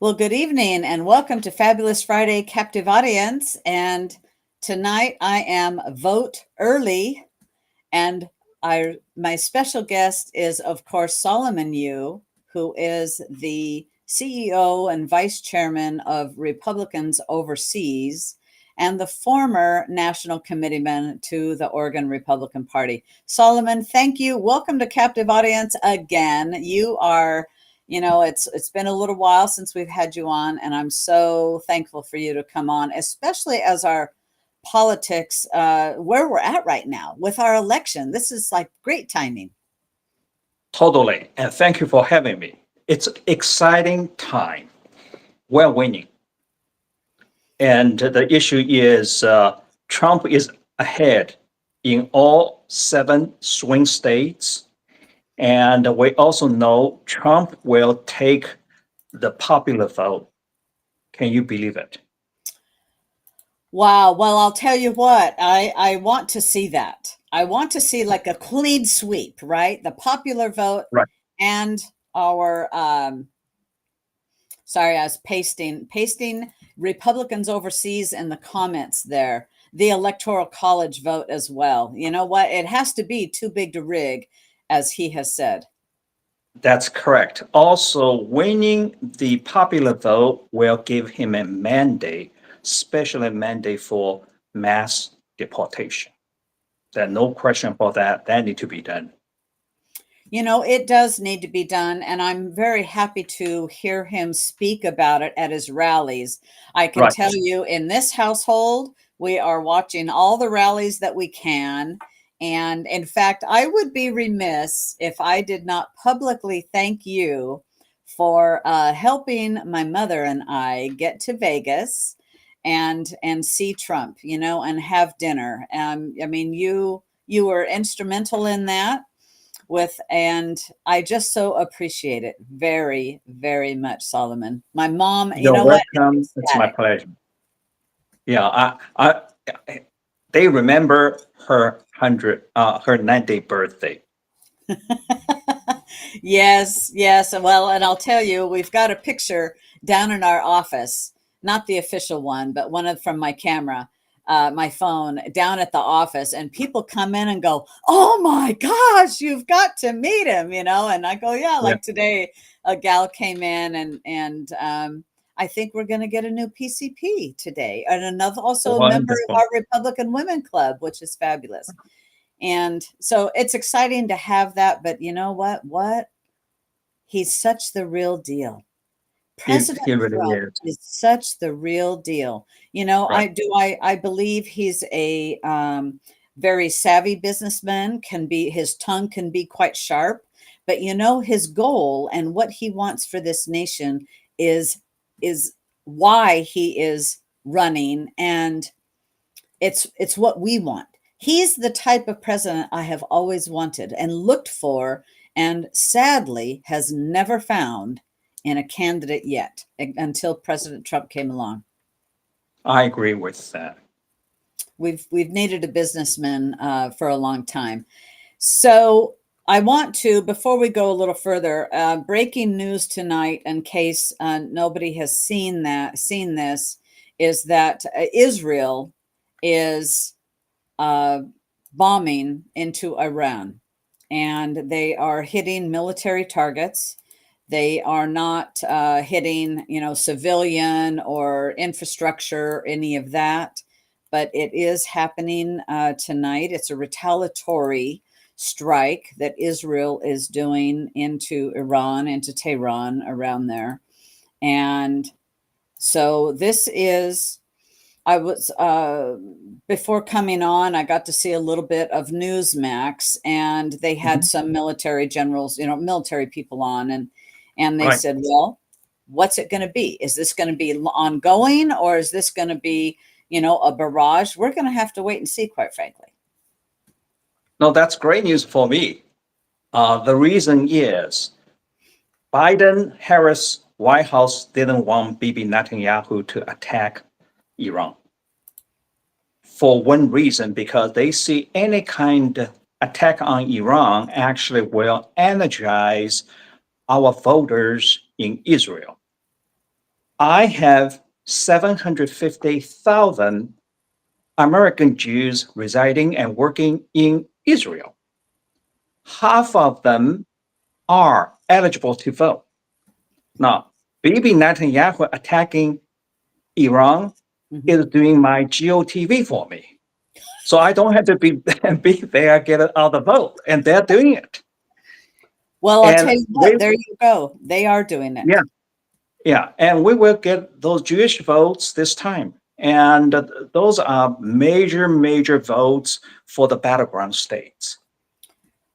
Well, good evening and welcome to Fabulous Friday Captive Audience. And tonight I am vote early, and my special guest is, of course, Solomon Yu, who is the CEO and vice chairman of Republicans Overseas and the former national committeeman to the Oregon Republican Party. Solomon, thank you. Welcome to Captive Audience again. It's been a little while since we've had you on, and I'm so thankful for you to come on, especially as our politics, where we're at right now with our election. This is like great timing. Totally. And thank you for having me. It's exciting time. We're winning. And the issue is Trump is ahead in all seven swing states. And we also know Trump will take the popular vote. Can you believe it? Wow. Well, I'll tell you what, I want to see that. I want to see like a clean sweep, right? The popular vote Right. and our sorry, I was pasting Republicans Overseas in the comments there. The Electoral College vote as well. You know what? It has to be too big to rig, as he has said. That's correct. Also, winning the popular vote will give him a mandate, special mandate for mass deportation. There's no question about that. That need to be done. You know, it does need to be done, and I'm very happy to hear him speak about it at his rallies. I can Right. tell you in this household, we are watching all the rallies that we can. And in fact, I would be remiss if I did not publicly thank you for helping my mother and I get to Vegas and see Trump, and have dinner. I mean, you were instrumental in that and I just so appreciate it very, very much, Solomon. My mom, you You're know what? welcome. It's It's my ecstatic. pleasure. Yeah, they remember her 90th birthday. Yes, yes. Well, and I'll tell you, we've got a picture down in our office, not the official one, but one from my camera, my phone down at the office, and people come in and go, "Oh my gosh, you've got to meet him," and I go, "Yeah." Yeah, Like today, a gal came in, and I think we're going to get a new PCP today, and another also a member of wonderful. our Republican Women Club, which is fabulous. And so it's exciting to have that, but you know what? He's such the real deal. President He really Trump is. is such the real deal. You know, Right. I believe he's a very savvy businessman, his tongue can be quite sharp, but his goal and what he wants for this nation is is why he is running, and it's what we want. He's the type of president I have always wanted and looked for, and sadly has never found in a candidate yet until President Trump came along. I agree with that. We've needed a businessman for a long time. So I want to, before we go a little further, breaking news tonight, in case nobody has seen this, is that Israel is uh, bombing into Iran, and they are hitting military targets. They are not hitting, civilian or infrastructure, any of that. But it is happening tonight. It's a retaliatory strike that Israel is doing into Iran, into Tehran, around there. And so this is I was before coming on, I got to see a little bit of Newsmax, and they had Mhm. some military generals, military people on, and they Right. said, "Well, what's it going to be? Is this going to be ongoing, or is this going to be, a barrage?" We're going to have to wait and see, quite frankly. No, that's great news for me. The reason is Biden Harris White House didn't want Bibi Netanyahu to attack Iran for one reason, because they see any kind of attack on Iran actually will energize our voters in Israel. I have 750,000 American Jews residing and working in Israel. Half of them are eligible to vote. Now, Bibi Netanyahu attacking Iran Mhm. is doing my GOTV for me. So I don't have to be there, get out the vote, and they're doing it. Well, I'll And tell you we, what, there you go. They are doing yeah, it. yeah, and we will get those Jewish votes this time. And those are major, major votes for the battleground states.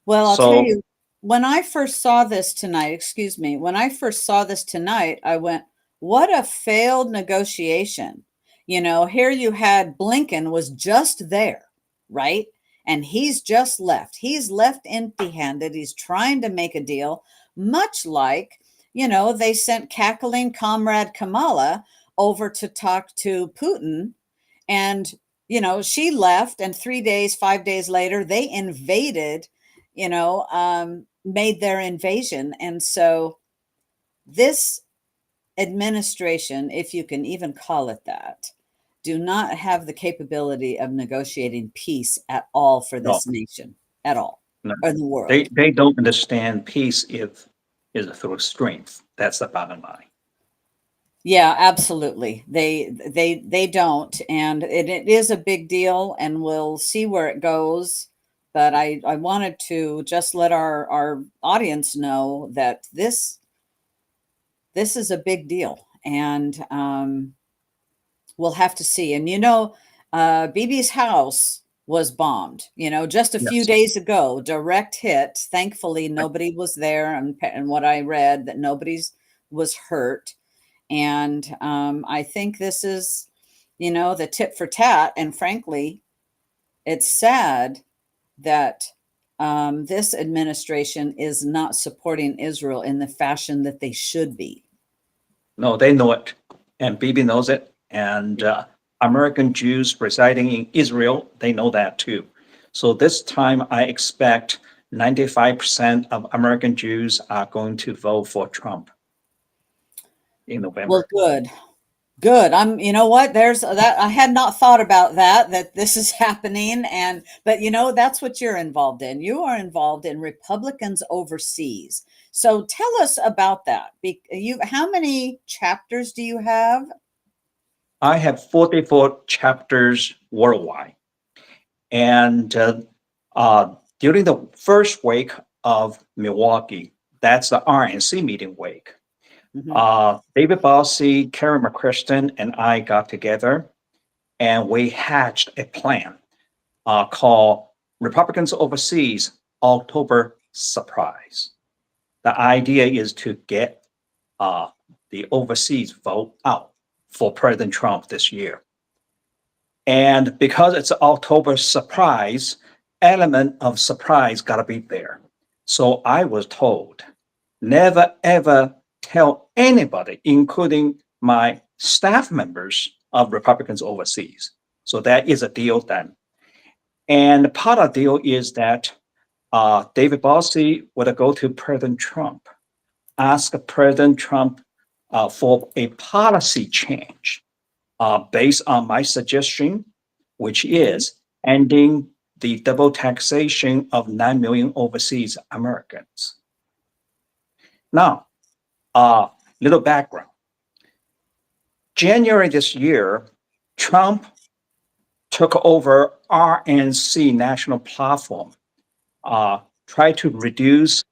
Well, I'll tell So you, when I first saw this tonight, excuse me, when I first saw this tonight, I went, what a failed negotiation. You know, here you had Blinken was just there, right? And he's just left. He's left empty handed. He's trying to make a deal, much like, you know, they sent cackling comrade Kamala over to talk to Putin. And, you know, she left, and 3 days, 5 days later, they invaded, made their invasion. And so this administration, if you can even call it that, do not have the capability of negotiating peace at all for no, this nation, at all, no, or the world. they don't understand peace is through strength. That's the bottom line. Yeah, absolutely. They don't, and it is a big deal, and we'll see where it goes. But I wanted to just let our audience know that this is a big deal, and we'll have to see. And Bibi's house was bombed. You know, just a few Yes. days ago, direct hit. Thankfully, nobody was there, and what I read that nobody's was hurt. And I think this is, the tit for tat. And frankly, it's sad that this administration is not supporting Israel in the fashion that they should be. No, they know it, and Bibi knows it, and American Jews residing in Israel, they know that too. So this time, I expect 95% of American Jews are going to vote for Trump in Well, November. good. Good. You know what? There's that. I had not thought about that this is happening. But that's what you're involved in. You are involved in Republicans overseas. So tell us about that. How many chapters do you have? I have 44 chapters worldwide, and during the first week of Milwaukee, that's the RNC meeting week. Mhm. David Bossy, Karen McChristen, and I got together and we hatched a plan called Republicans Overseas October Surprise. The idea is to get the overseas vote out for President Trump this year. And because it's October surprise, element of surprise got to be there. So I was told, never ever tell anybody, including my staff members of Republicans overseas. So that is a deal done. And part of the deal is that David Bossy would go to President Trump, ask President Trump for a policy change based on my suggestion, which Mhm. is ending the double taxation of 9 million overseas Americans. Now, little background. January this year, Trump took over RNC national platform, tried to reduce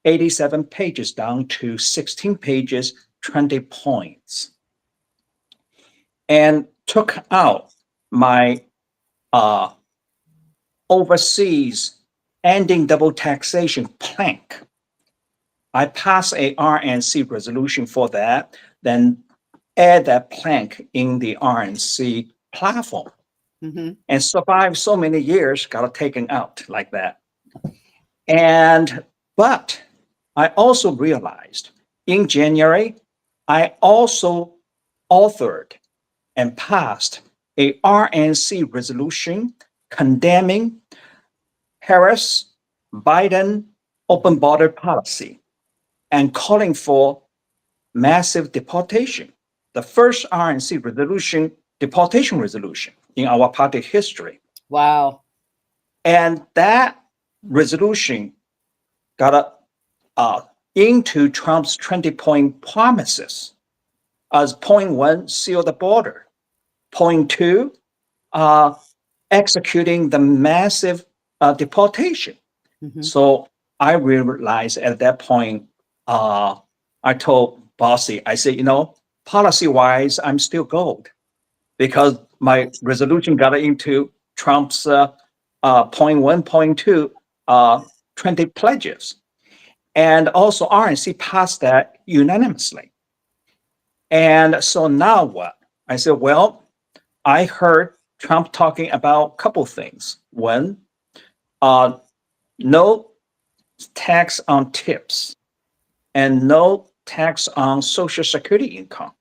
87 pages down to 16 pages, 20 points, and took out my uh, overseas ending double taxation plank. I passed a RNC resolution for that, then add that plank in the RNC platform Mhm. and survived so many years, got it taken out like that. But I also realized in January, I also authored and passed a RNC resolution condemning Harris Biden open border policy and calling for massive deportation. the first RNC resolution, deportation resolution in our party history. Wow. And that resolution got into Trump's 20-point promises as point one, seal the border. Point two, executing the massive deportation. Mhm. So I realized at that point, I told Bossy, I said, policy wise, I'm still gold because my resolution got into Trump's point one, point two, 20 pledges. And also RNC passed that unanimously. And so now what? I said, well, I heard Trump talking about a couple things. One, no tax on tips and no tax on Social Security income.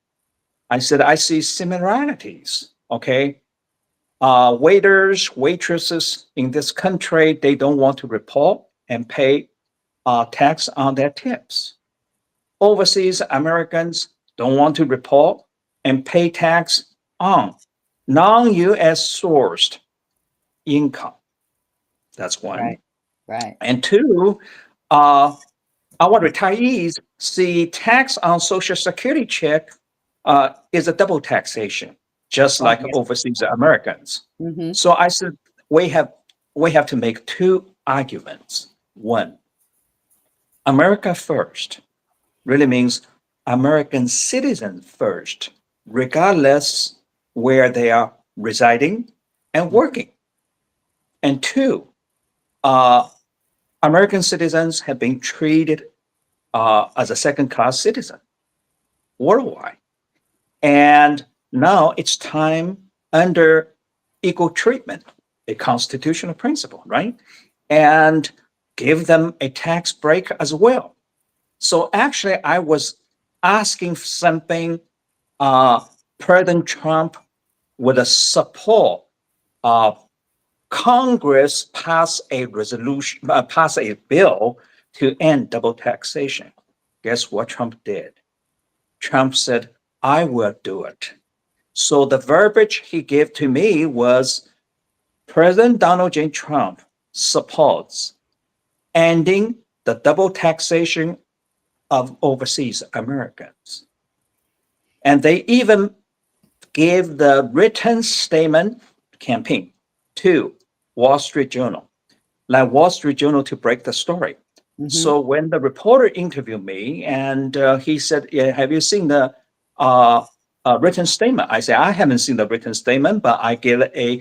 I said, I see similarities. Okay. Waiters, waitresses in this country, they don't want to report and pay tax on their tips. Overseas Americans don't want to report and pay tax on non-US sourced income. That's one. Right. Right. And two, our retirees see tax on Social Security check is a double taxation, just Oh, like yeah. overseas Americans. Mhm. So I said we have to make two arguments. One, America first really means American citizens first, regardless where they are residing and working. And two, uh, American citizens have been treated as a second-class citizen worldwide. And now it's time under equal treatment, a constitutional principle, right? And give them a tax break as well. So actually, I was asking for something President Trump would support Congress pass a resolution, pass a bill to end double taxation. Guess what Trump did? Trump said, I will do it. So the verbiage he gave to me was President Donald J. Trump supports ending the double taxation of overseas Americans. And they even gave the written statement campaign to Wall Street Journal, like Wall Street Journal to break the story. Mhm. So when the reporter interviewed me and he said, yeah, have you seen the written statement? I said, I haven't seen the written statement, but I give a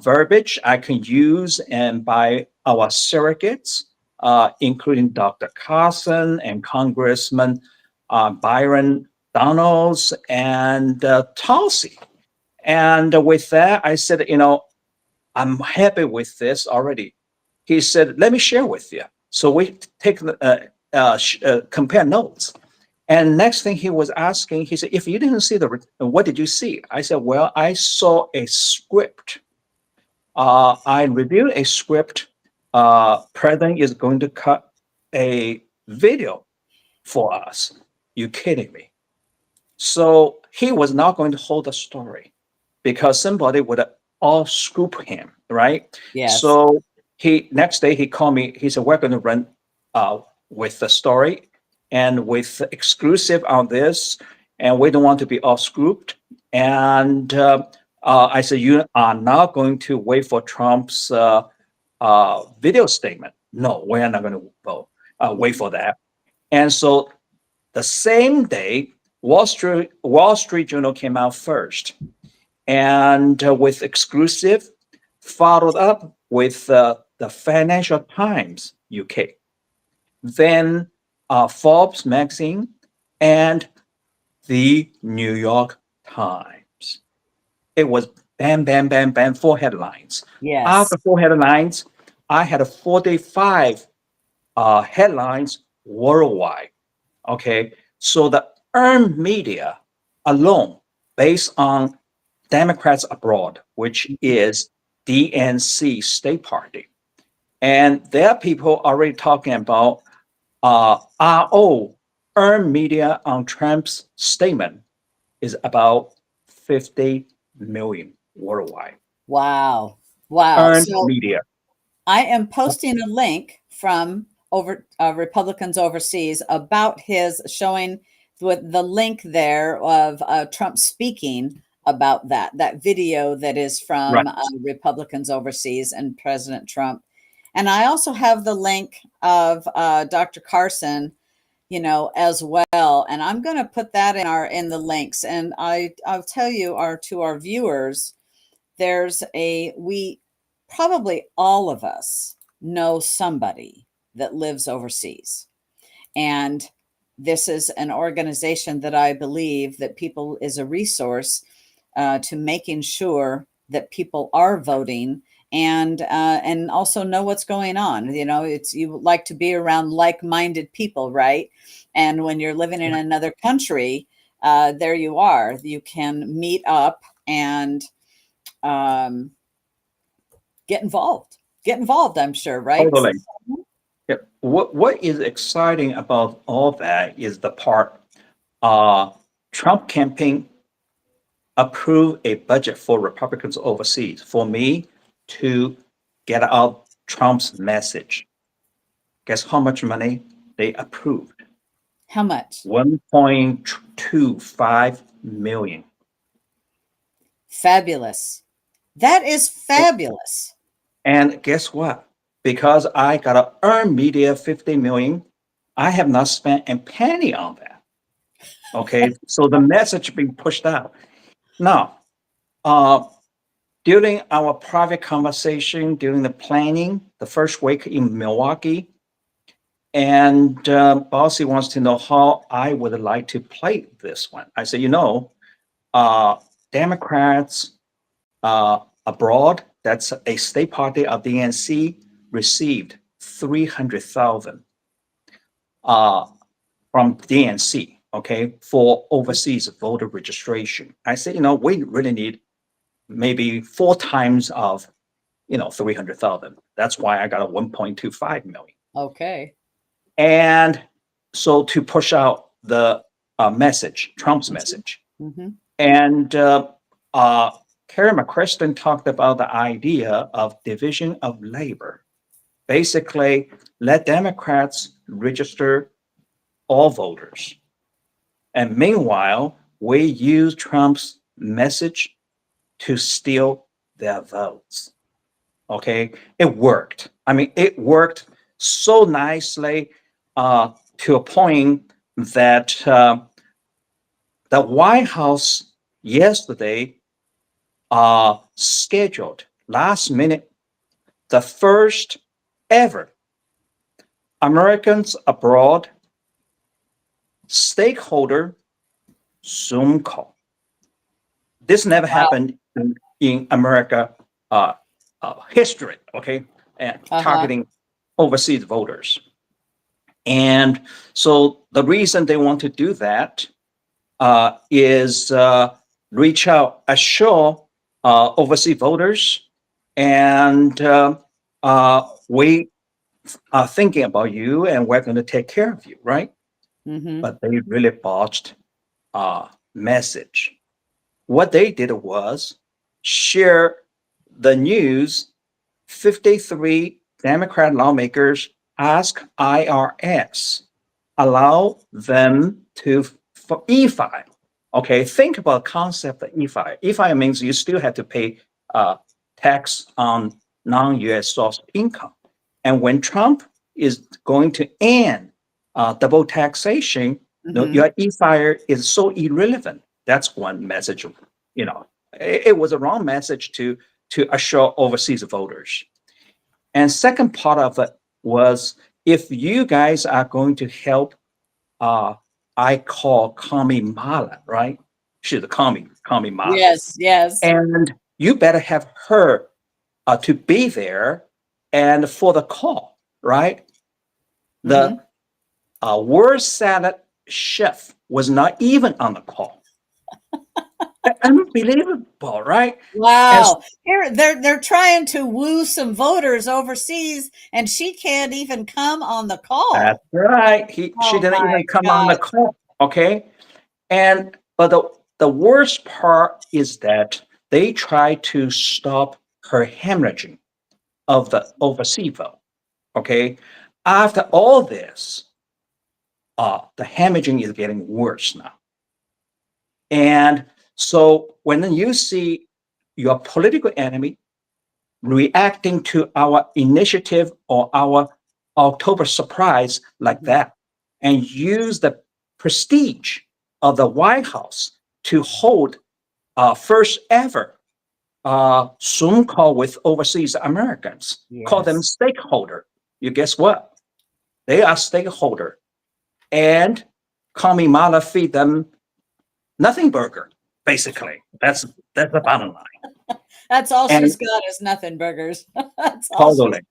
verbiage I can use and by our surrogates, including Dr. Carson and Congressman Byron Donalds and Tulsi. And with that, I said, I'm happy with this already. He said, let me share with you. So we take compare notes. And next thing he was asking, he said, if you didn't see what did you see? I said, well, I saw a script. I reviewed a script. President is going to cut a video for us. You kidding me? So he was not going to hold the story because somebody would all scoop him, right? Yes. So he next day he called me. He said, "We're going to run with the story and with exclusive on this, and we don't want to be all scooped." And I said, "You are not going to wait for Trump's video statement. No, we're not going to wait for that." And so the same day, Wall Street Journal came out first, and with exclusive, followed up with the Financial Times UK, then Forbes magazine, and the New York Times. It was bam, bam, bam, bam, four headlines. Yes. After four headlines, I had 45 headlines worldwide. Okay, so the earned media alone, based on Democrats abroad, which is DNC state party, and there are people already talking about RO, earned media on Trump's statement is about 50 million worldwide. Wow. Wow. Earned So media. I am posting a link from Republicans Overseas about his showing with the link there of Trump speaking about that video that is from Right. Republicans Overseas and President Trump. And I also have the link of Dr. Carson, as well. And I'm going to put that in the links. And I'll tell you to our viewers, we probably all of us know somebody that lives overseas. And this is an organization that I believe that people is a resource to making sure that people are voting and also know what's going on. You like to be around like-minded people, right? And when you're living in another country, there you are. You can meet up and um, get involved. Get involved, I'm sure, right? Totally. Yeah. What is exciting about all that is the part Trump campaign approved a budget for Republicans overseas for me to get out Trump's message. Guess how much money they approved? How much? 1.25 million. Fabulous. That is fabulous. And guess what? Because I got to earn media 50 million, I have not spent a penny on that. Okay. So the message being pushed out. Now, during our private conversation, during the planning, the first week in Milwaukee, and Bossy wants to know how I would like to play this one. I said, Democrats abroad, that's a state party of the DNC, received 300,000 from DNC, okay, for overseas voter registration. I said, we really need maybe 4 times of, 300,000. That's why I got a 1.25 million. Okay. And so to push out the message, Trump's message. Mm-hmm. And Kerry McChristen talked about the idea of division of labor. Basically, let Democrats register all voters. And meanwhile, we use Trump's message to steal their votes. Okay, it worked. I mean, it worked so nicely to a point that the White House yesterday scheduled last minute the first ever Americans abroad stakeholder Zoom call. This never happened in America history, okay, and targeting overseas voters. And so the reason they want to do that is reach out, assure overseas voters, and we are thinking about you, and we're going to take care of you, right? Mm-hmm. But they really botched message. What they did was share the news. 53 Democrat lawmakers ask IRS allow them to for e-file. Okay, think about concept of e-file. E-file means you still have to pay tax on non-U.S. source income. And when Trump is going to end double taxation, your e-file is so irrelevant. That's one message. It was a wrong message to assure overseas voters. And second part of it was, if you guys are going to help, I call Kamala, right? She's a Kamala. Yes, yes. And you better have her to be there and for the call, right? The word salad chef was not even on the call. Unbelievable, right? Wow. Here they're trying to woo some voters overseas, and she can't even come on the call. That's right. She didn't even come on the call. Okay. But the worst part is that they try to stop her hemorrhaging of the overseas vote. Okay. After all this, the hemorrhaging is getting worse now. And so when you see your political enemy reacting to our initiative or our October surprise like that, and use the prestige of the White House to hold first ever Zoom call with overseas Americans, call them Yes. stakeholder. You guess what? They are stakeholder, and Kamimala feed them nothing burger. Basically, that's the bottom line. That's all And she's got is nothing burgers. That's all she's, totally.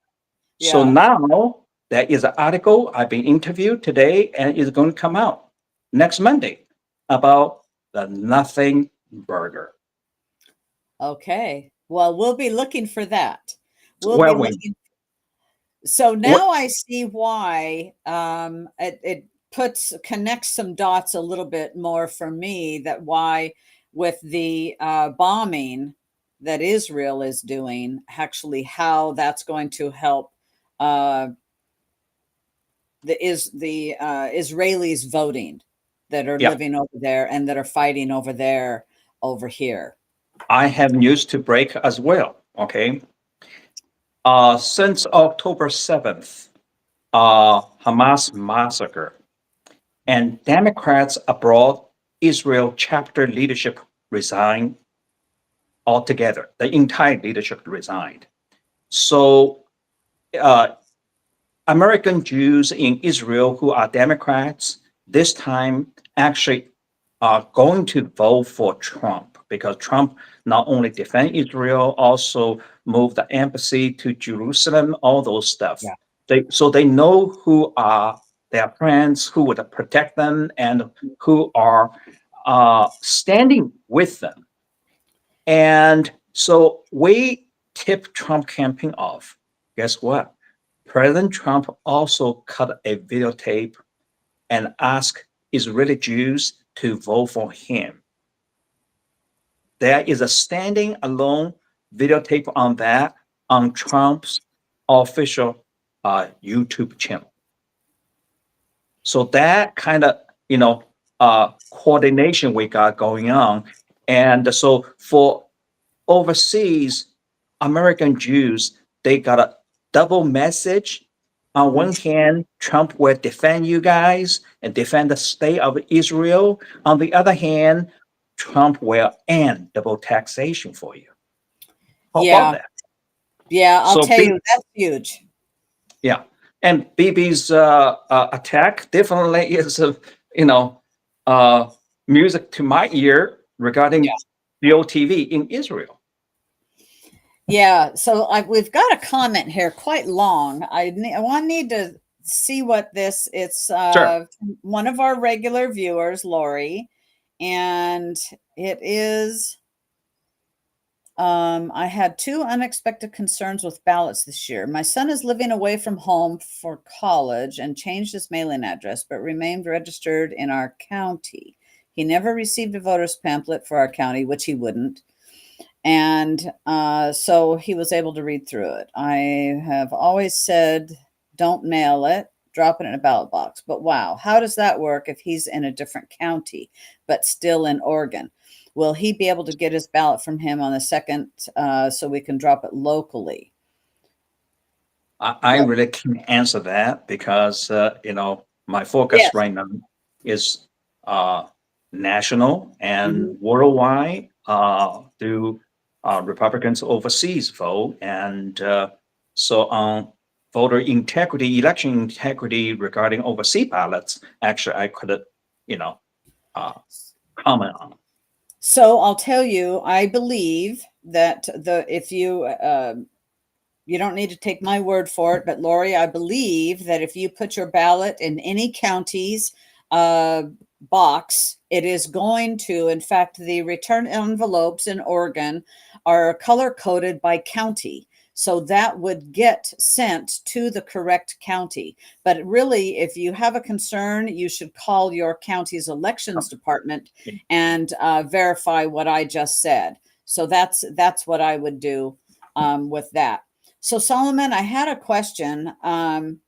So yeah. now there is an article I've been interviewed today, and it's going to come out next Monday about the nothing burger. Okay. Well, we'll be looking for that. We'll be Well, when looking. So what now I see why it connects some dots a little bit more for me, that why with the bombing that Israel is doing, actually how that's going to help uh, the Israelis voting that are yeah, living over there and that are fighting over there over here. I have news to break as well. Okay. Since October 7th, Hamas massacre, and Democrats abroad, Israel chapter leadership resigned altogether. The entire leadership resigned. So, uh, American Jews in Israel who are Democrats this time actually are going to vote for Trump, because Trump not only defend Israel, also move the embassy to Jerusalem, all those stuff. Yeah. They know who are their friends, who would protect them, and who are standing with them. And so we tip Trump campaign off. Guess what? President Trump also cut a videotape and asked Israeli Jews to vote for him. There is a standing alone videotape on that on Trump's official YouTube channel. So that kind of, coordination we got going on. And so for overseas American Jews, they got a double message. On one hand, Trump will defend you guys and defend the state of Israel. On the other hand, Trump will end double taxation for you. How about Yeah. that? Yeah. I'll So, tell you, that's huge. yeah, and Bibi's attack definitely is, uh, music to my ear regarding BOTV in Israel. Yeah, so we've got a comment here quite long. I need to see what this. It's Sure. one of our regular viewers, Lori, and it is. I had two unexpected concerns with ballots this year. My son is living away from home for college and changed his mailing address, but remained registered in our county. He never received a voter's pamphlet for our county, which he wouldn't. And so he was able to read through it. I have always said, don't mail it, drop it in a ballot box. But wow, how does that work if he's in a different county, but still in Oregon? Will he be able to get his ballot from him on the second so we can drop it locally? I really can't answer that because my Yes. focus right now is national Mhm. and worldwide through Republicans overseas vote, and so on voter integrity, election integrity regarding overseas ballots. Actually, I could uh, comment on. So I'll tell you, I believe that if you you don't need to take my word for it, but Lori, I believe that if you put your ballot in any county's box, it is going to, in fact, the return envelopes in Oregon are color coded by county. So that would get sent to the correct county. But really, if you have a concern, you should call your county's elections department and verify what I just said. So that's what I would do with that. So Solomon, I had a question. I'm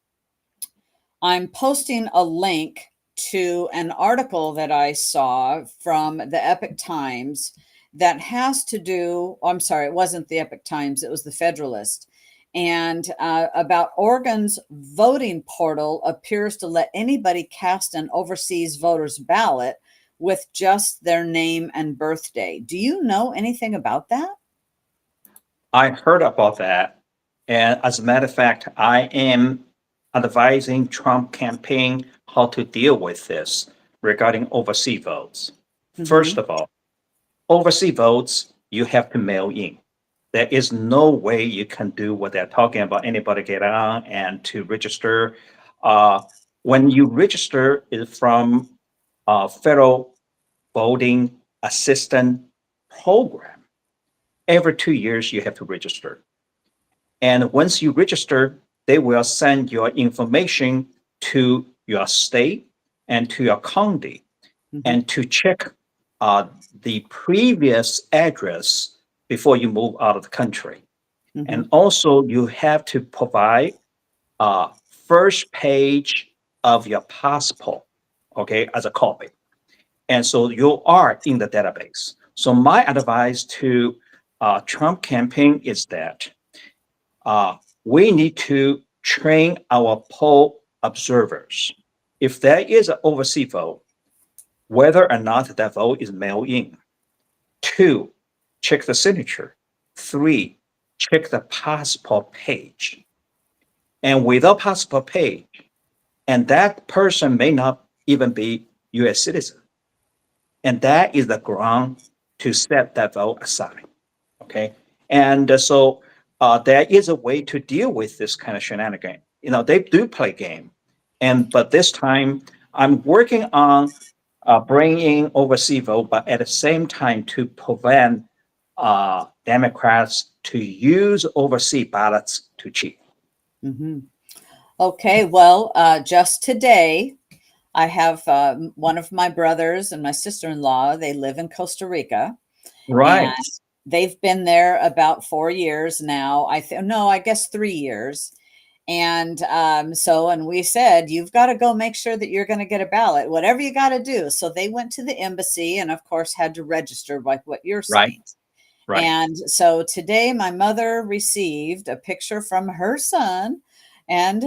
posting a link to an article that I saw from the Epic Times that has to do, I'm sorry, it wasn't the Epic Times, it was the Federalist. And about Oregon's voting portal appears to let anybody cast an overseas voter's ballot with just their name and birthday. Do you know anything about that? I heard about that. And as a matter of fact, I am advising Trump campaign how to deal with this regarding overseas votes. First of all, overseas votes, you have to mail in. There is no way you can do what they're talking about, anybody get on and to register. When you register is from federal voting assistant program, every 2 years you have to register. And once you register, they will send your information to your state and to your county and to check the previous address before you move out of the country. And also, you have to provide first page of your passport, okay, as a copy. And so you are in the database. So my advice to Trump campaign is that we need to train our poll observers. If there is an overseas vote, whether or not that vote is mailed in. 2, check the signature. 3, check the passport page. And without passport page, and that person may not even be U.S. citizen. And that is the ground to set that vote aside. Okay. And so there is a way to deal with this kind of shenanigan. They do play game. But this time I'm working on bringing overseas vote, but at the same time to prevent Democrats to use overseas ballots to cheat. Okay, well, just today, I have one of my brothers and my sister-in-law. They live in Costa Rica, and Right. they've been there about 4 years now. I guess 3 years. And and we said, you've got to go make sure that you're going to get a ballot, whatever you got to do. So they went to the embassy and, of course, had to register like what you're Right. saying. Right. And so today, my mother received a picture from her son and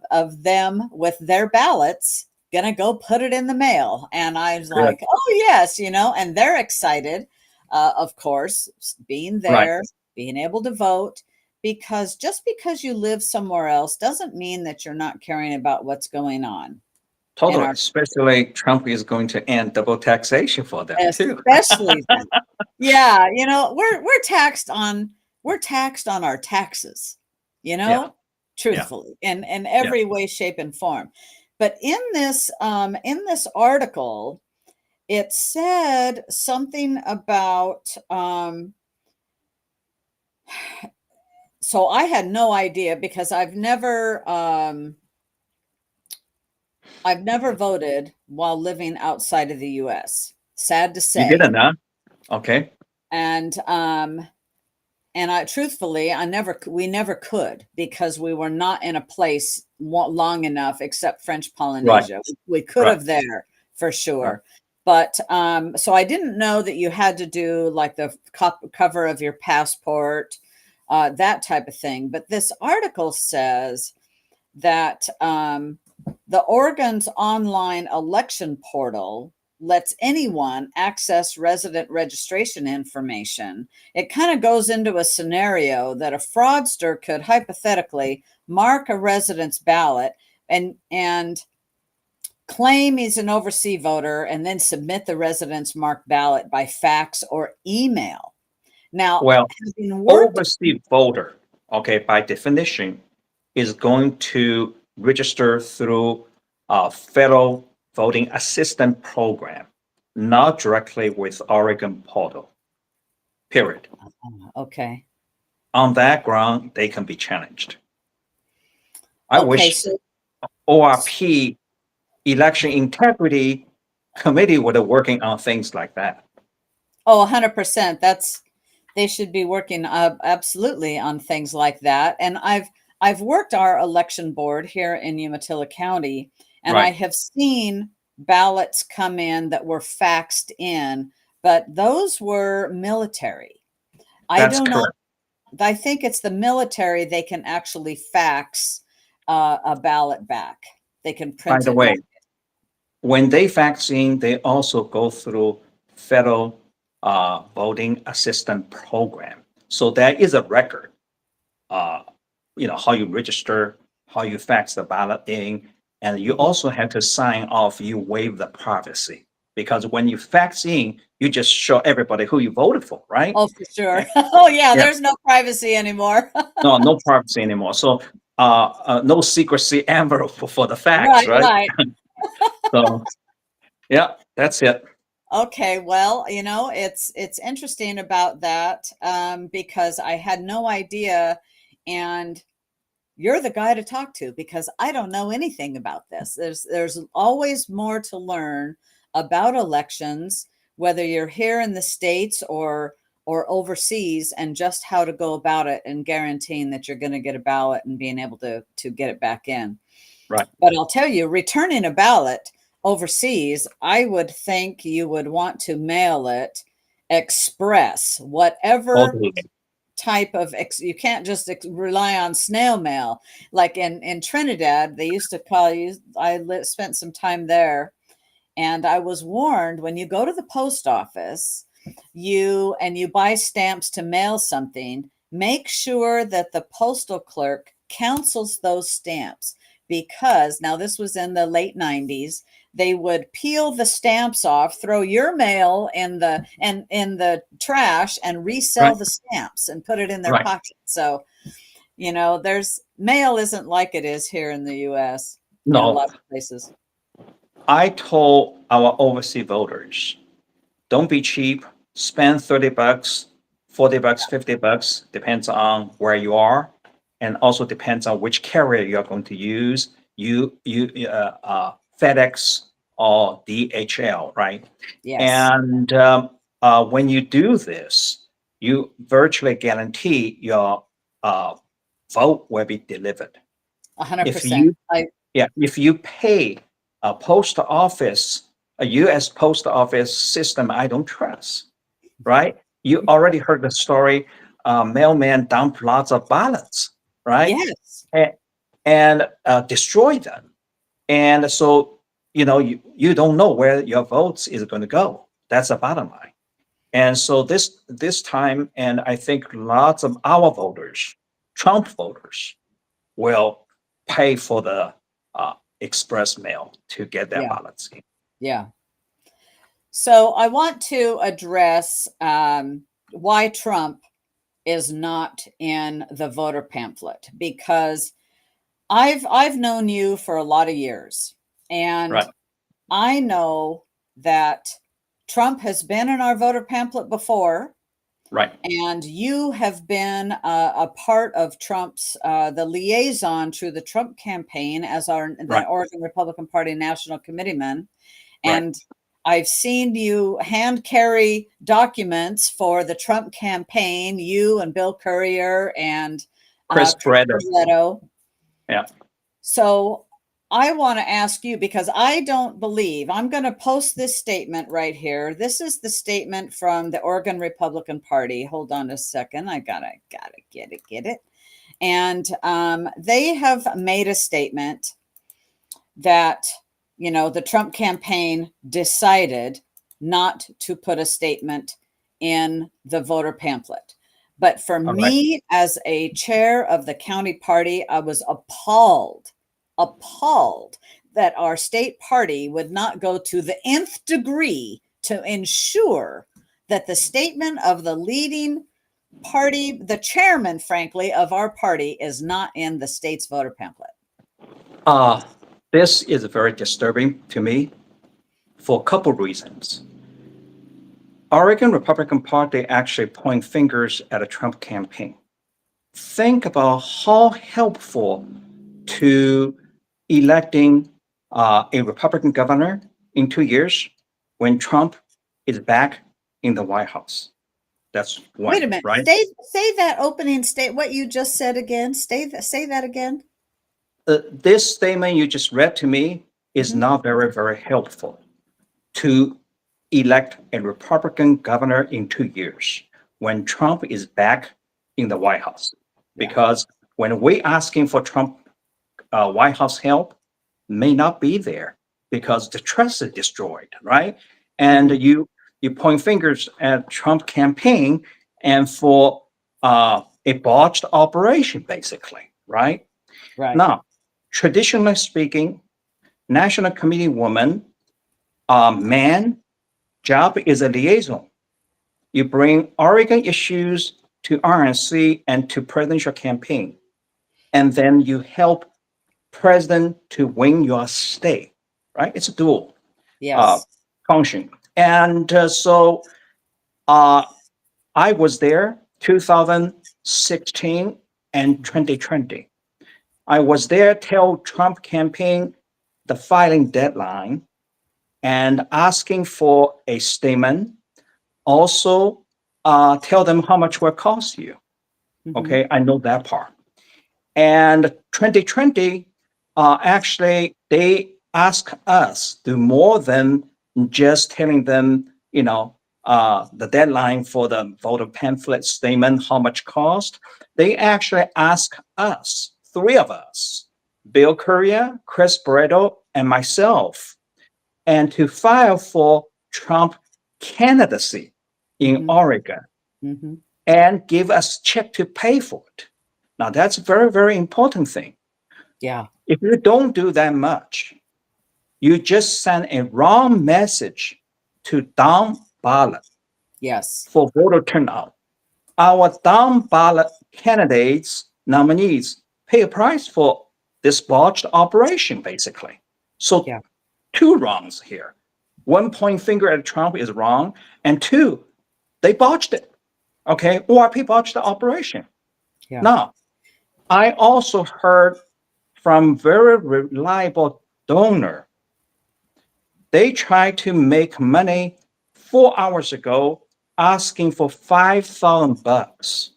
of them with their ballots, gonna go put it in the mail. And I was Good. like, oh, yes, and they're excited, of course, being Right. there, being able to vote, because just because you live somewhere else doesn't mean that you're not caring about what's going on in Totally. our, Especially Trump is going to end double taxation for them too. especially them. Yeah, we're taxed on our taxes, Yeah. Yeah. truthfully, in Yeah. every way, shape, and form. But in this article, it said something about so I had no idea because I've never voted while living outside of the US. Sad to You say. didn't, huh? Okay. And I truthfully, we never could because we were not in a place long enough, except French Right. Polynesia. We could Right. have there for Right. sure. But so I didn't know that you had to do like the cover of your passport, that type of thing. But this article says that the Oregon's online election portal lets anyone access resident registration information. It kind of goes into a scenario that a fraudster could hypothetically mark a resident's ballot and claim he's an overseas voter and then submit the resident's marked ballot by fax or email. Now, Well, having worked, overseas voter, okay, by definition, is going to register through a federal voting assistant program, not directly with Oregon portal. Period. okay. on that ground, they can be challenged. I Okay, wish so ORP election integrity committee were working on things like that. oh, 100%. They should be working absolutely on things like that. And I've worked our election board here in Umatilla County, and I Right. have seen ballots come in that were faxed in, but those were military. I That's don't know. correct. I think it's the military. They can actually fax a ballot back. They can By print the it. way, when they fax in, they also go through federal voting assistant program. So there is a record, uh, how you register, how you fax the ballot in, and you Mhm. also have to sign off, you waive the privacy. Because when you fax in, you just show everybody who you voted for, right? Oh, for Yeah, sure. Oh, yeah. yeah. There's no privacy anymore. No, no privacy anymore. So no secrecy envelope for the fax, Right, right? right. So yeah, that's it. Okay, well, it's interesting about that, because I had no idea, and you're the guy to talk to because I don't know anything about this. There's always more to learn about elections, whether you're here in the States or overseas, and just how to go about it and guaranteeing that you're going to get a ballot and being able to get it back in. Right. But I'll tell you, returning a ballot overseas, I would think you would want to mail it express, whatever Totally. type of you can't just rely on snail mail. Like in Trinidad, they used to call you. Spent some time there, and I was warned, when you go to the post office, you buy stamps to mail something, make sure that the postal clerk cancels those stamps, because now this was in the late 90s. They would peel the stamps off, throw your mail in the trash, and resell Right. the stamps and put it in their Right. pocket. So, there's mail isn't like it is here in the US in a lot No, of places. I told our overseas voters, don't be cheap. Spend $30, $40, $50, depends on where you are, and also depends on which carrier you're going to use. FedEx or DHL, right? Yes. And when you do this, you virtually guarantee your uh, vote will be delivered. If 100%. you Yeah, if you pay a post office, a U.S. post office system, I don't trust, right? You already heard the story. Mailman dump lots of ballots, right? Yes. And destroy them. And so, you don't know where your votes is going to go. That's the bottom line. And so this time, and I think lots of our voters, Trump voters, will pay for the express mail to get their Yeah. ballots in. Yeah. So I want to address why Trump is not in the voter pamphlet, because I've known you for a lot of years, and Right, I know that Trump has been in our voter pamphlet before, right, and you have been a part of Trump's the liaison through the Trump campaign as the right, Oregon Republican Party National Committeeman. right. And I've seen you hand carry documents for the Trump campaign, you and Bill Courier and Chris Chris Bretter. Barretto. Yeah, So I want to ask you, because I don't believe, I'm going to post this statement right here. This is the statement from the Oregon Republican Party. Hold on a second. I gotta get it. And they have made a statement that, the Trump campaign decided not to put a statement in the voter pamphlet. But for all right. me, as a chair of the county party, I was appalled that our state party would not go to the nth degree to ensure that the statement of the leading party, the chairman, frankly, of our party, is not in the state's voter pamphlet. Uh, this is very disturbing to me for a couple reasons. Oregon Republican Party actually point fingers at a Trump campaign. think about how helpful to electing a Republican governor in 2 years when Trump is back in the White House. That's Wait one, a minute. right? Say that opening state. What you just said again. Say that again. This statement you just read to me is Mhm. not very, very helpful to elect a Republican governor in 2 years when Trump is back in the White House. Yeah. Because when we asking for Trump White House help, may not be there because the trust is destroyed, right? And Mhm. you point fingers at Trump campaign and for a botched operation, basically, right? Right. Now, traditionally speaking, National Committee woman, man, job is a liaison. You bring Oregon issues to RNC and to presidential campaign, and then you help president to win your state, right? It's a dual uh, Yes. function. And so uh, I was there 2016 and 2020. I was there till Trump campaign the filing deadline and asking for a statement. Also, tell them how much will cost you. Mhm. Okay, I know that part. And 2020, actually, they ask us to more than just telling them, the deadline for the voter pamphlet statement, how much cost. They actually ask us, three of us, Bill Courier, Chris Barreto, and myself, and to file for Trump candidacy in Mhm. Oregon Mhm. and give us check to pay for it. Now that's a very, very important thing. Yeah. If you don't do that much, you just send a wrong message to down ballot Yes. for voter turnout. Our down ballot candidates, nominees pay a price for this botched operation, basically. So Yeah. two wrongs here. One point finger at Trump is wrong, and two, they botched it. Okay, ORP botched the operation. Yeah. Now, I also heard from very reliable donor. They tried to make money 4 hours ago, asking for $5,000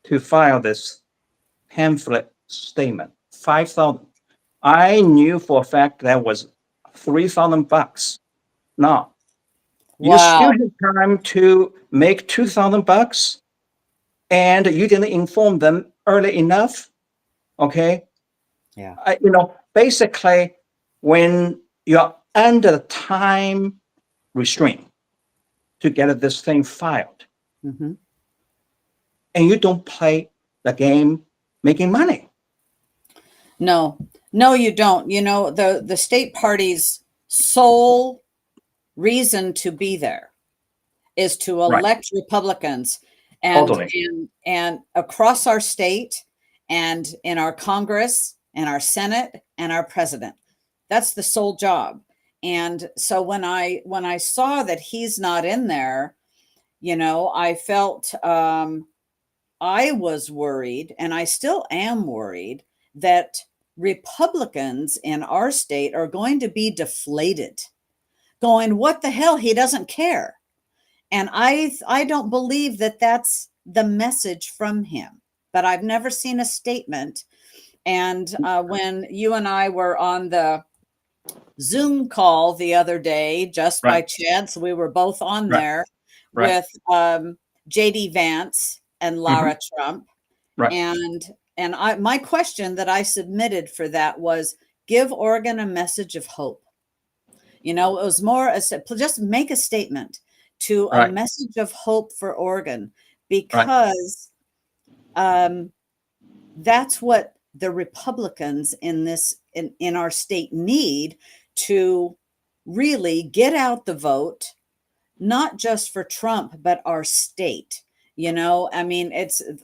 to file this pamphlet statement. 5,000. I knew for a fact that was $3,000. Now, you still Wow. have time to make $2,000 and you didn't inform them early enough. Okay. Yeah. Basically, when you're under time restraint to get this thing filed Mhm. and you don't play the game making money. No. No, you don't. The state party's sole reason to be there is to Right. elect Republicans and Totally. and across our state and in our Congress and our Senate and our president. That's the sole job. And so when I saw that he's not in there, I felt I was worried, and I still am worried that Republicans in our state are going to be deflated, going, "What the hell? He doesn't care." And I don't believe that that's the message from him. But I've never seen a statement. And when you and I were on the Zoom call the other day, just by Right. chance, we were both on Right. there Right. with JD Vance and Hmm. Lara Trump. Right. And my question that I submitted for that was, give Oregon a message of hope. It was more just make a statement to a Right. message of hope for Oregon, Right. because um, that's what the Republicans in our state need to really get out the vote, not just for Trump, but our state. I mean,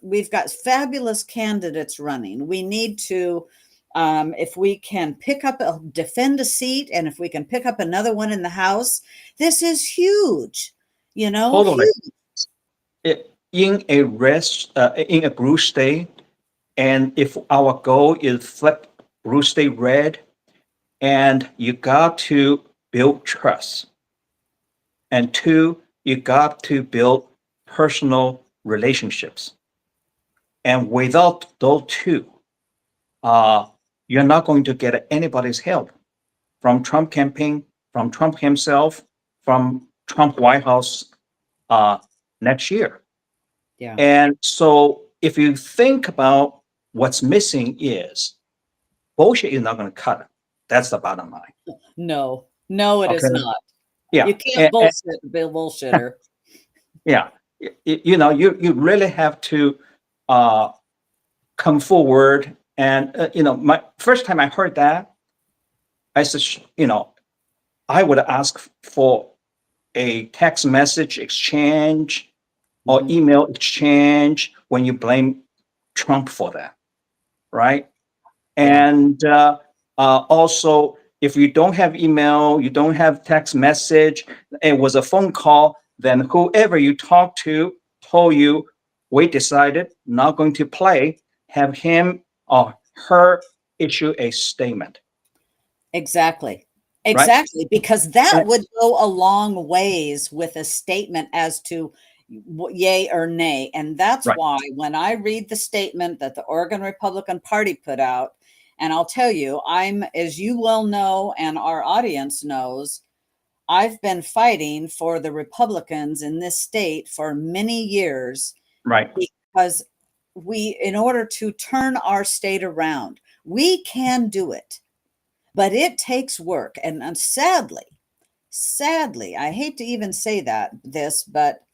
we've got fabulous candidates running. We need to, if we can defend a seat, and if we can pick up another one in the House, this is huge, Totally. huge. in a rest, in a blue state, and if our goal is flip blue state red, and you got to build trust. And two, you got to build personal relationships. And without those two, uh, you're not going to get anybody's help from Trump campaign, from Trump himself, from Trump White House uh, next year. Yeah. And so if you think about what's missing is bullshit is not going to cut it. That's the bottom line. No, no, it Okay. is not. Yeah. You can't bullshit, be a bullshitter. Yeah. You know, you really have to uh, come forward. And, you know, my first time I heard that, I said, you know, I would ask for a text message exchange or Mhm. email exchange when you blame Trump for that, right? Yeah. And also, if you don't have email, you don't have text message, it was a phone call, then whoever you talk to told you, we decided not going to play, have him or her issue a statement, Exactly. right? Exactly, because that And, would go a long ways with a statement as to yay or nay. And that's right, why when I read the statement that the Oregon Republican Party put out, and I'll tell you, I'm, as you well know, and our audience knows, I've been fighting for the Republicans in this state for many years right, because we, in order to turn our state around, we can do it, but it takes work. And sadly, I hate to even say this, but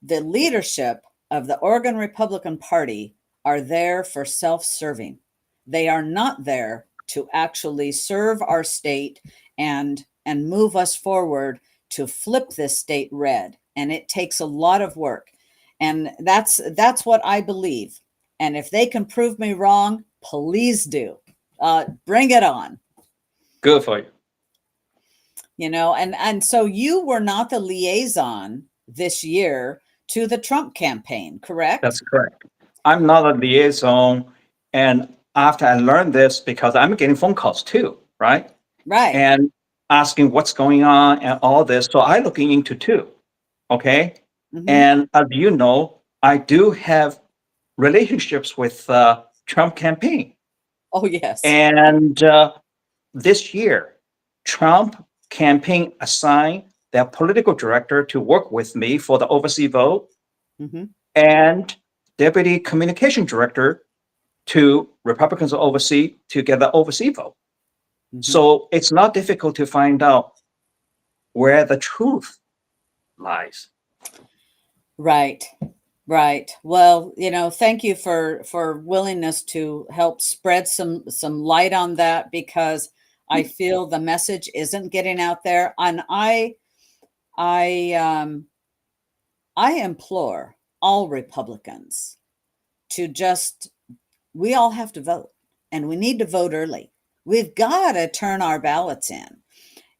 the leadership of the Oregon Republican Party are there for self-serving. They are not there to actually serve our state and move us forward to flip this state red. And it takes a lot of work. And that's what I believe. And if they can prove me wrong, please do. Bring it on. good for you. And so you were not the liaison this year to the Trump campaign, That's correct? correct. I'm not a liaison. And after I learned this, because I'm getting phone calls too, right? Right. And asking what's going on and all this. So I looking into too. Okay. Hmm. And as you know, I do have relationships with Trump campaign. Oh, yes. And this year, Trump campaign assigned their political director to work with me for the overseas vote Hmm. and deputy communication director to Republicans overseas to get the overseas vote. Hmm. So it's not difficult to find out where the truth lies. Right. Right. Well, thank you for willingness to help spread some light on that, because I feel the message isn't getting out there. And I I implore all Republicans to just, we all have to vote, and we need to vote early. We've got to turn our ballots in.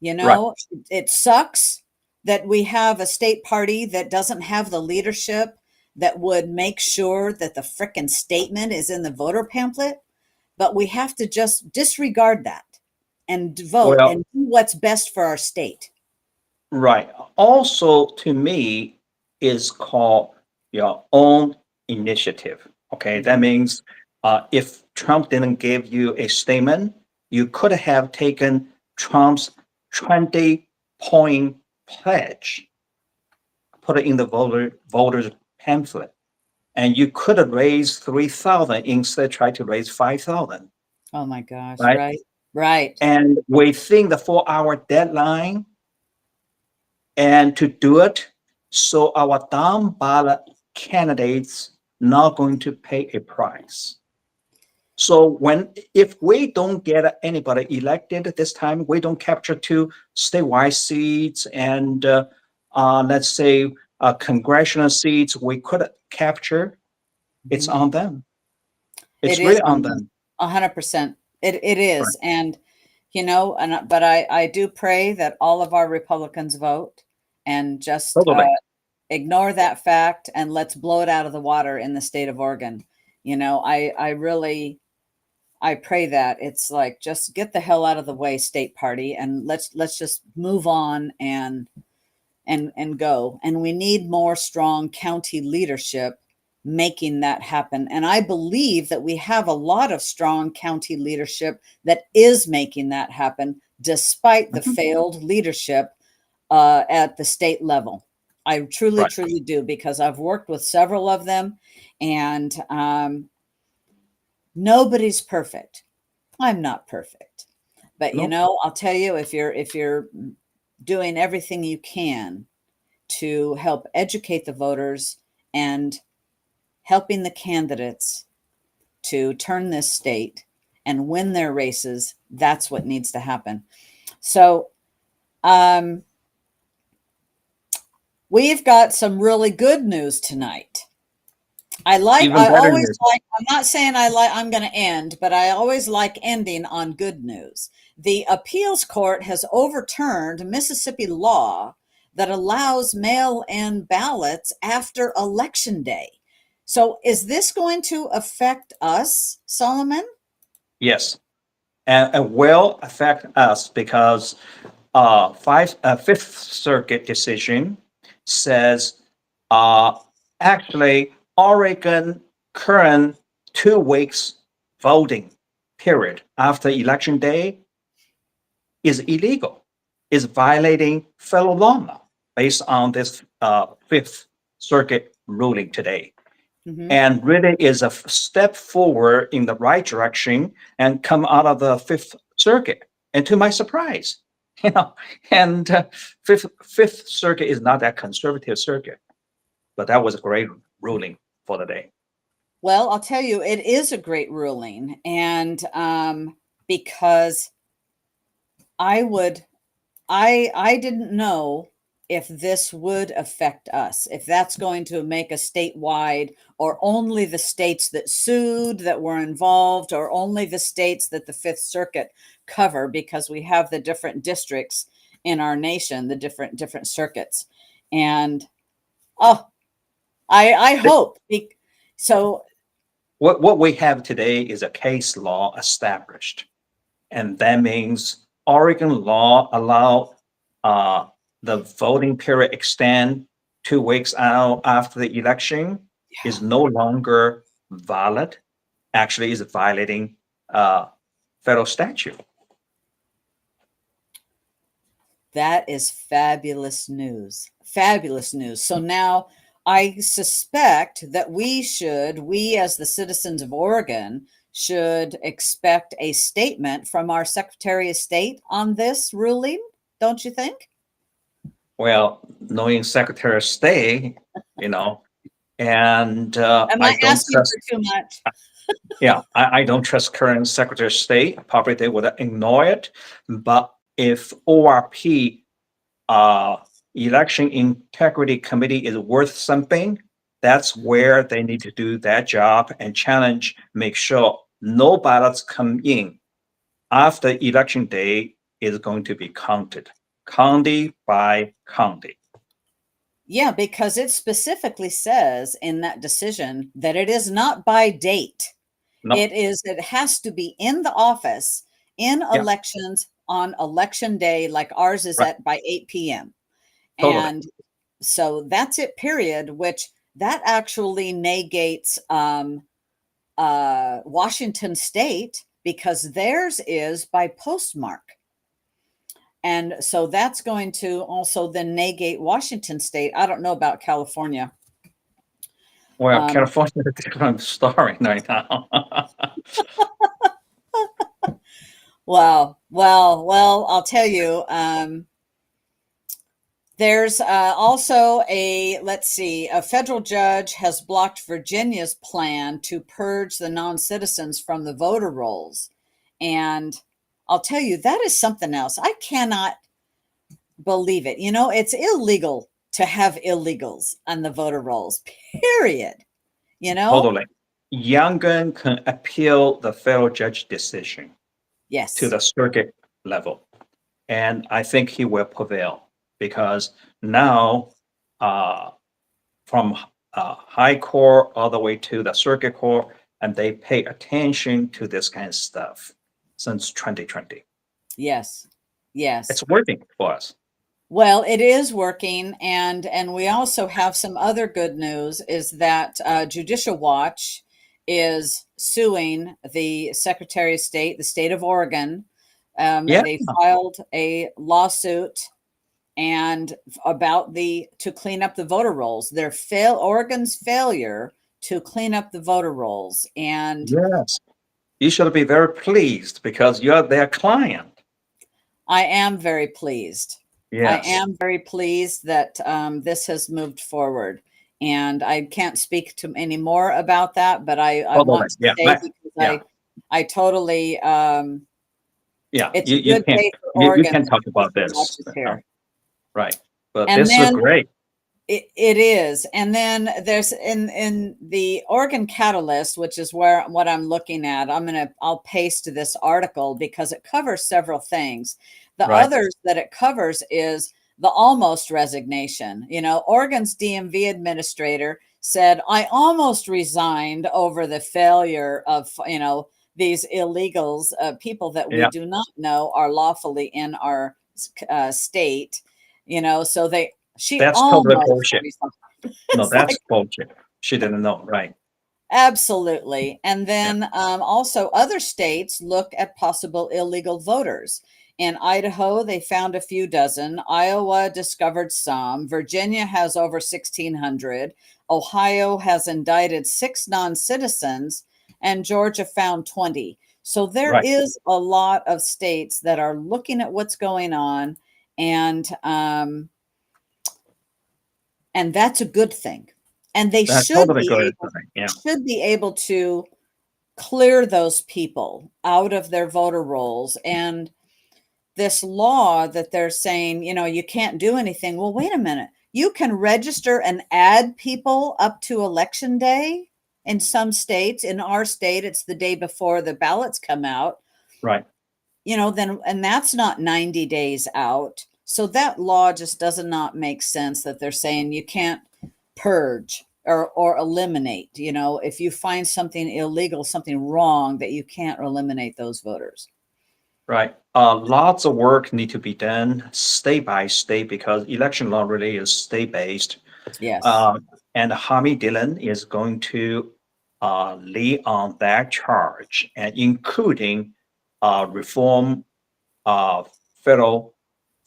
Right. It sucks that we have a state party that doesn't have the leadership that would make sure that the frickin' statement is in the voter pamphlet, but we have to just disregard that and vote Well, and do what's best for our state. right. Also, to me, is called your own initiative. Okay. That Mhm. means if Trump didn't give you a statement, you could have taken Trump's 20-point pledge, put it in the voters pamphlet, and you could have raised 3,000 instead try to raise 5,000, Oh my gosh, right? right? Right. And within the 4-hour deadline, and to do it, so our down ballot candidates not going to pay a price. So if we don't get anybody elected this time, we don't capture 2 statewide seats and let's say congressional seats we could capture, it's Mhm. on them. It It's is really on on them. them. 100%. It Right. is. And, but I do pray that all of our Republicans vote and just, Totally. ignore that fact and let's blow it out of the water in the state of Oregon. I really, I pray that it's like, just get the hell out of the way, state party, and let's just move on and go. And we need more strong county leadership making that happen. And I believe that we have a lot of strong county leadership that is making that happen, despite the failed leadership at the state level. I truly, Right. truly do, because I've worked with several of them, and nobody's perfect. I'm not perfect, but No. I'll tell you, if you're doing everything you can to help educate the voters and helping the candidates to turn this state and win their races, that's what needs to happen. So, we've got some really good news tonight. Even I better always news. like, I'm not saying I'm going to end, but I always like ending on good news. The appeals court has overturned Mississippi law that allows mail-in ballots after election day. So is this going to affect us, Solomon? Yes, and will affect us because Fifth Circuit decision says uh, actually Oregon current 2 weeks voting period after election day is illegal, is violating federal law based on this Fifth Circuit ruling today. Mm-hmm. And really is a step forward in the right direction and come out of the Fifth Circuit. And to my surprise, you know, and Fifth Circuit is not that conservative circuit, but that was a great ruling for the day. Well, I'll tell you, it is a great ruling, and because I would I didn't know if this would affect us, if that's going to make a statewide, or only the states that sued that were involved, or only the states that the Fifth Circuit cover, because we have the different districts in our nation, the different circuits. And oh, I hope. So What we have today is a case law established, and that means Oregon law allow uh, the voting period extend 2 weeks out after the election yeah, is no longer valid. Actually, is violating federal statute. that is fabulous news. Fabulous news. So now I suspect that we as the citizens of Oregon, should expect a statement from our Secretary of State on this ruling, don't you think? Well, knowing Secretary of State, you know, and Am I I don't asking trust. for too much? Yeah, I don't trust current Secretary of State. Probably they would ignore it. But if ORP uh, election integrity committee is worth something, that's where they need to do that job and challenge, make sure no ballots come in after election day is going to be counted, county by county. Yeah, because it specifically says in that decision that it is not by date. No, It has to be in the office in yeah, elections on election day, like ours is right, at by 8 p.m. totally. And so that's it, period, which that actually negates Washington State, because theirs is by postmark. And so that's going to also then negate Washington State. I don't know about California. Well, Um, California is a different story right now. well, I'll tell you, there's also let's see, a federal judge has blocked Virginia's plan to purge the non-citizens from the voter rolls. And I'll tell you, that is something else. I cannot believe it. It's illegal to have illegals on the voter rolls, period. You know? Totally. Youngkin can appeal the federal judge decision to Yes. the circuit level. And I think he will prevail because now from high court all the way to the circuit court, and they pay attention to this kind of stuff since 2020. Yes. Yes. It's working for us. Well, it is working, and we also have some other good news is that Judicial Watch is suing the Secretary of State, the state of Oregon. Yeah, They filed a lawsuit and about to clean up the voter rolls. Oregon's failure to clean up the voter rolls, and yes. You should be very pleased because you're their client. I am very pleased. I Yes, am very pleased that this has moved forward. And I can't speak to any more about that, but I totally. want to Yeah, say because yeah, I totally, yeah. it's You, a you good can day for you Oregon can that talk about Judicial Watch this, is here. right? But And this is then great. it is. And then there's in the Oregon Catalyst, which is what I'm looking at. I'll paste this article because it covers several things. The Right. others that it covers is the almost resignation. Oregon's DMV administrator said, I almost resigned over the failure of, these illegals, people that we Yeah, do not know are lawfully in our state, so she that's totally almost bullshit. resigned. No, It's that's like, bullshit. She didn't know, right? absolutely. And Yeah, then also other states look at possible illegal voters. In Idaho, they found a few dozen. Iowa discovered some. Virginia has over 1,600. Ohio has indicted 6 non-citizens, and Georgia found 20. So there right. is a lot of states that are looking at what's going on, and that's a good thing. And they That's should totally be good. able Yeah, to clear those people out of their voter rolls. And this law that they're saying, you can't do anything. Well, wait a minute. You can register and add people up to election day in some states. In our state, it's the day before the ballots come out. right. Then, and that's not 90 days out. So that law just does not make sense that they're saying you can't purge or eliminate, if you find something illegal, something wrong, that you can't eliminate those voters. Right. Lots of work need to be done state by state because election law really is state based. Yes. And Hami Dillon is going to lead on that charge and including reform federal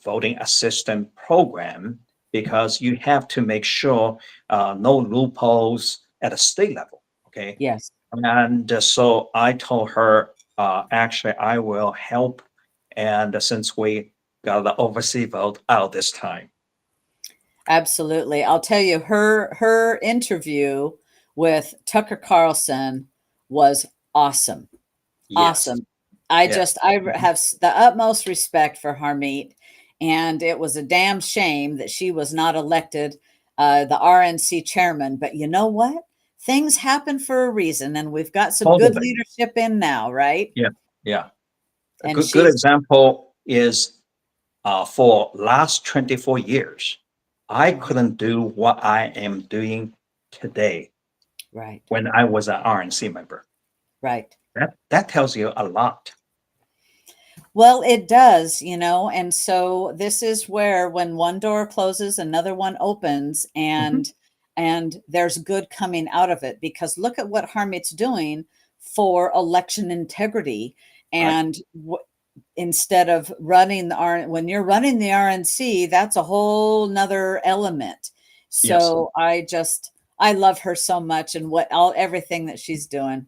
voting assistance program because you have to make sure no loopholes at a state level. Okay. Yes. And so I told her, actually, I will help. And since we got the overseas vote out this time. Absolutely. I'll tell you, her interview with Tucker Carlson was awesome. Yes. Awesome. I Yes. have the utmost respect for Harmeet, and it was a damn shame that she was not elected the RNC chairman. But you know what? Things happen for a reason, and we've got some good Totally. leadership in now, right? Yeah. Yeah. A And good she's example is for last 24 years, I Mhm. couldn't do what I am doing today Right, when I was an RNC member. right. That tells you a lot. Well, it does, and so this is where when one door closes, another one opens, Mhm. and there's good coming out of it because look at what Harmeet's doing for election integrity. Right. And instead of running when you're running the RNC, that's a whole nother element. Yes. So I love her so much and everything that she's doing.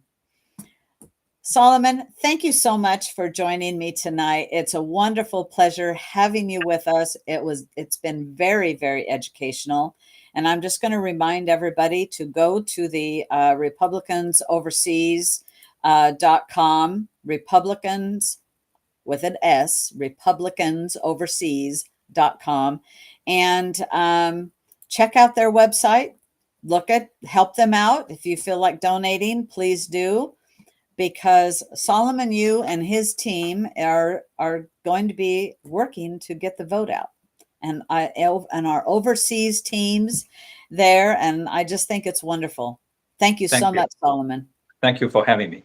Solomon, thank you so much for joining me tonight. It's a wonderful pleasure having you with us. It's been very, very educational. And I'm just going to remind everybody to go to the Republicans Overseas.com, Republicans with an S, republicansoverseas.com, and check out their website. Help them out. If you feel like donating, please do, because Solomon Yu and his team are going to be working to get the vote out. And our overseas teams there. And I just think it's wonderful. Thank you Thank so you. much, Solomon. Thank you for having me.